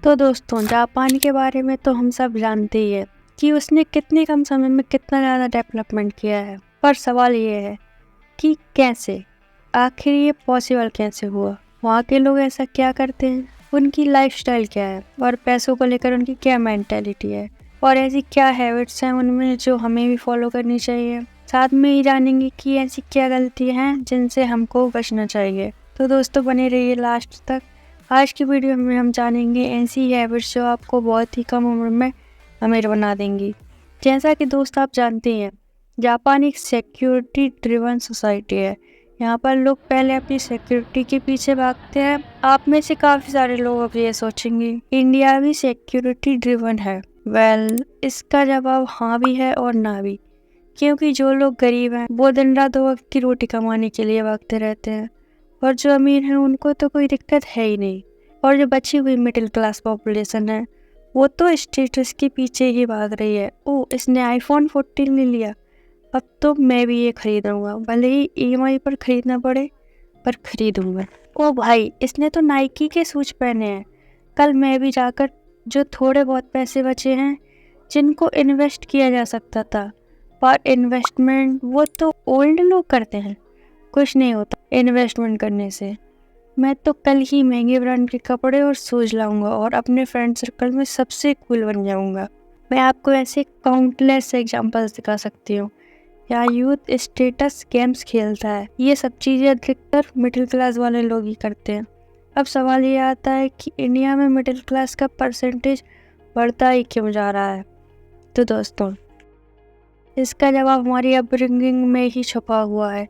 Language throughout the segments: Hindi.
तो दोस्तों, जापान के बारे में तो हम सब जानते ही है कि उसने कितने कम समय में कितना ज़्यादा डेवलपमेंट किया है। पर सवाल ये है कि कैसे, आखिर ये पॉसिबल कैसे हुआ? वहाँ के लोग ऐसा क्या करते हैं, उनकी लाइफस्टाइल क्या है और पैसों को लेकर उनकी क्या मेंटालिटी है और ऐसी क्या हैबिट्स हैं उनमें जो हमें भी फॉलो करनी चाहिए। साथ में ही जानेंगे कि ऐसी क्या गलतियाँ हैं जिनसे हमको बचना चाहिए। तो दोस्तों, बने रहिए लास्ट तक। आज की वीडियो में हम जानेंगे ऐसी हैबिट्स जो आपको बहुत ही कम उम्र में अमीर बना देंगी। जैसा कि दोस्त आप जानते हैं, जापान एक सिक्योरिटी ड्रिवन सोसाइटी है। यहाँ पर लोग पहले अपनी सिक्योरिटी के पीछे भागते हैं। आप में से काफ़ी सारे लोग अब ये सोचेंगे इंडिया भी सिक्योरिटी ड्रिवन है। इसका जवाब हाँ भी है और ना भी, क्योंकि जो लोग गरीब हैं वो दिन रात 2 वक्त की रोटी कमाने के लिए भागते रहते हैं और जो अमीर हैं उनको तो कोई दिक्कत है ही नहीं। और जो बची हुई मिडिल क्लास पॉपुलेशन है वो तो स्टेटस के पीछे ही भाग रही है। ओह, इसने आईफोन 14 ले लिया, अब तो मैं भी ये खरीदूंगा, भले ही EMI पर खरीदना पड़े पर खरीदूंगा। ओ भाई, इसने तो नाइकी के शूज पहने हैं, कल मैं भी जाकर जो थोड़े बहुत पैसे बचे हैं जिनको इन्वेस्ट किया जा सकता था, पर इन्वेस्टमेंट वो तो ओल्ड लोग करते हैं, कुछ नहीं होता इन्वेस्टमेंट करने से। मैं तो कल ही महंगे ब्रांड के कपड़े और शूज लाऊंगा और अपने फ्रेंड सर्कल में सबसे कूल बन जाऊंगा। मैं आपको ऐसे काउंटलेस एग्जांपल्स दिखा सकती हूँ। यहाँ यूथ स्टेटस गेम्स खेलता है, ये सब चीज़ें अधिकतर मिडिल क्लास वाले लोग ही करते हैं। अब सवाल ये आता है कि इंडिया में मिडिल क्लास का परसेंटेज बढ़ता ही क्यों जा रहा है? तो दोस्तों, इसका जवाब हमारी अपब्रिंगिंग में ही छुपा हुआ है।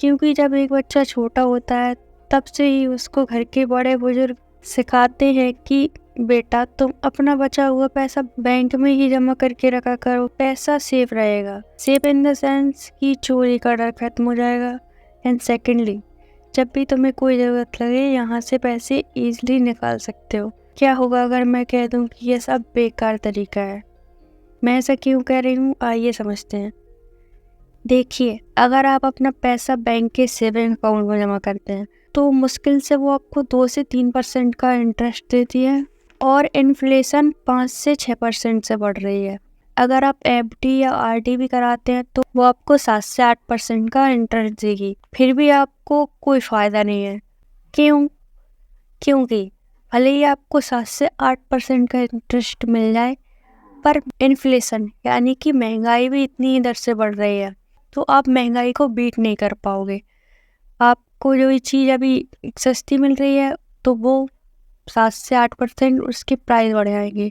क्योंकि जब एक बच्चा छोटा होता है तब से ही उसको घर के बड़े बुजुर्ग सिखाते हैं कि बेटा, तुम अपना बचा हुआ पैसा बैंक में ही जमा करके रखा करो, पैसा सेफ रहेगा। सेफ इन द सेंस कि चोरी का डर खत्म हो जाएगा, एंड सेकेंडली जब भी तुम्हें कोई ज़रूरत लगे यहाँ से पैसे ईजिली निकाल सकते हो। क्या होगा अगर मैं कह दूँ कि यह सब बेकार तरीका है? मैं ऐसा क्यों कह रही हूँ, आइए समझते हैं। देखिए, अगर आप अपना पैसा बैंक के सेविंग अकाउंट में जमा करते हैं तो मुश्किल से वो आपको 2 से 3% का इंटरेस्ट देती है और इन्फ्लेशन 5 से 6% से बढ़ रही है। अगर आप FD या RD भी कराते हैं तो वो आपको 7 से 8% का इंटरेस्ट देगी, फिर भी आपको कोई फ़ायदा नहीं है। क्यों? क्योंकि भले ही आपको 7 से 8% का इंटरेस्ट मिल जाए, पर इन्फ्लेशन यानी कि महंगाई भी इतनी ही दर से बढ़ रही है, तो आप महंगाई को बीट नहीं कर पाओगे। आपको जो ये चीज़ अभी सस्ती मिल रही है तो वो 7 से 8% उसके प्राइस बढ़ जाएंगे,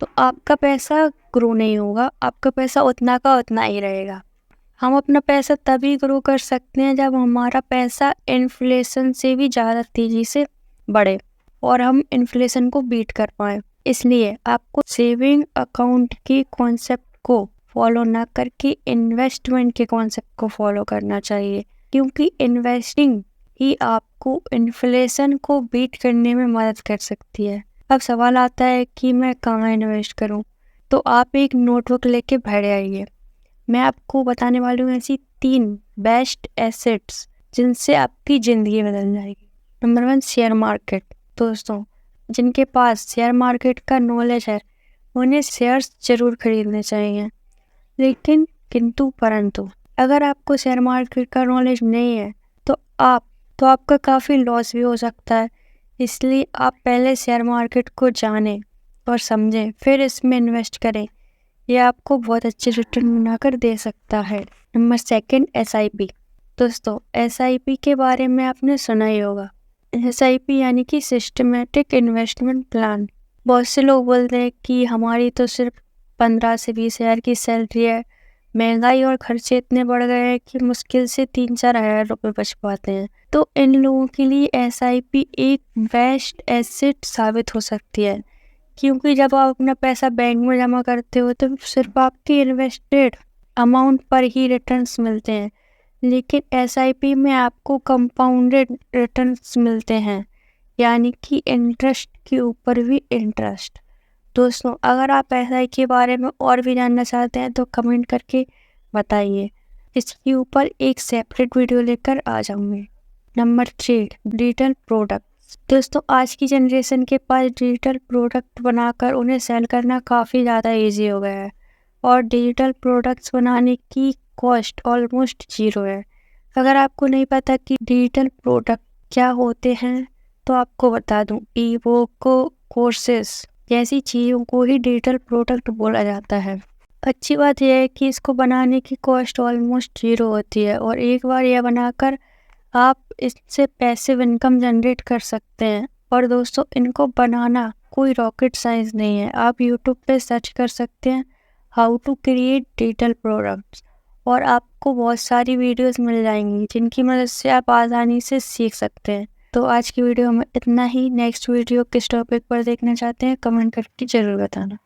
तो आपका पैसा ग्रो नहीं होगा, आपका पैसा उतना का उतना ही रहेगा। हम अपना पैसा तभी ग्रो कर सकते हैं जब हमारा पैसा इन्फ्लेशन से भी ज़्यादा तेज़ी से बढ़े और हम इन्फ्लेशन को बीट कर पाएँ। इसलिए आपको सेविंग अकाउंट के कॉन्सेप्ट को फॉलो ना करके इन्वेस्टमेंट के कॉन्सेप्ट को फॉलो करना चाहिए, क्योंकि इन्वेस्टिंग ही आपको इन्फ्लेशन को बीट करने में मदद कर सकती है। अब सवाल आता है कि मैं कहाँ इन्वेस्ट करूँ? तो आप एक नोटबुक लेके बैठ जाइए। मैं आपको बताने वाली हूँ ऐसी 3 बेस्ट एसेट्स जिनसे आपकी ज़िंदगी बदल जाएगी। Number 1, share market. दोस्तों, जिनके पास शेयर मार्केट का नॉलेज है उन्हें शेयर्स जरूर खरीदने चाहिए, लेकिन किंतु परंतु अगर आपको शेयर मार्केट का नॉलेज नहीं है तो आपका काफ़ी लॉस भी हो सकता है। इसलिए आप पहले शेयर मार्केट को जानें और समझें, फिर इसमें इन्वेस्ट करें। यह आपको बहुत अच्छे रिटर्न बनाकर दे सकता है। Number 2, SIP। दोस्तों, SIP के बारे में आपने सुना ही होगा। SIP यानी कि सिस्टमेटिक इन्वेस्टमेंट प्लान। बहुत से लोग बोलते हैं कि हमारी तो सिर्फ 15 से 20 हज़ार की सैलरी है, महंगाई और खर्चे इतने बढ़ गए हैं कि मुश्किल से 3-4 हज़ार रुपये बच पाते हैं। तो इन लोगों के लिए SIP एक बेस्ट एसेट साबित हो सकती है, क्योंकि जब आप अपना पैसा बैंक में जमा करते हो तो सिर्फ आपके इन्वेस्टेड अमाउंट पर ही रिटर्न्स मिलते हैं, लेकिन SIP में आपको कंपाउंडेड रिटर्न्स मिलते हैं, यानी कि इंटरेस्ट के ऊपर भी इंटरेस्ट। दोस्तों, अगर आप SIP के बारे में और भी जानना चाहते हैं तो कमेंट करके बताइए, इसके ऊपर एक सेपरेट वीडियो लेकर आ जाऊंगी। Number 3, digital products. दोस्तों आज की जनरेशन के पास डिजिटल प्रोडक्ट बनाकर उन्हें सेल करना काफ़ी ज़्यादा इजी हो गया है और डिजिटल प्रोडक्ट्स बनाने की कॉस्ट ऑलमोस्ट ज़ीरो है। अगर आपको नहीं पता कि डिजिटल प्रोडक्ट क्या होते हैं तो आपको बता दूं, ई बुक, कोर्सेस जैसी चीज़ों को ही डिजिटल प्रोडक्ट बोला जाता है। अच्छी बात यह है कि इसको बनाने की कॉस्ट ऑलमोस्ट ज़ीरो होती है और एक बार यह बनाकर आप इससे पैसिव इनकम जनरेट कर सकते हैं। और दोस्तों इनको बनाना कोई रॉकेट साइंस नहीं है। आप यूट्यूब पे सर्च कर सकते हैं how to create digital products और आपको बहुत सारी वीडियोस मिल जाएंगी जिनकी मदद से आप आसानी से सीख सकते हैं। तो आज की वीडियो में इतना ही। नेक्स्ट वीडियो किस टॉपिक पर देखना चाहते हैं कमेंट करके ज़रूर बताना।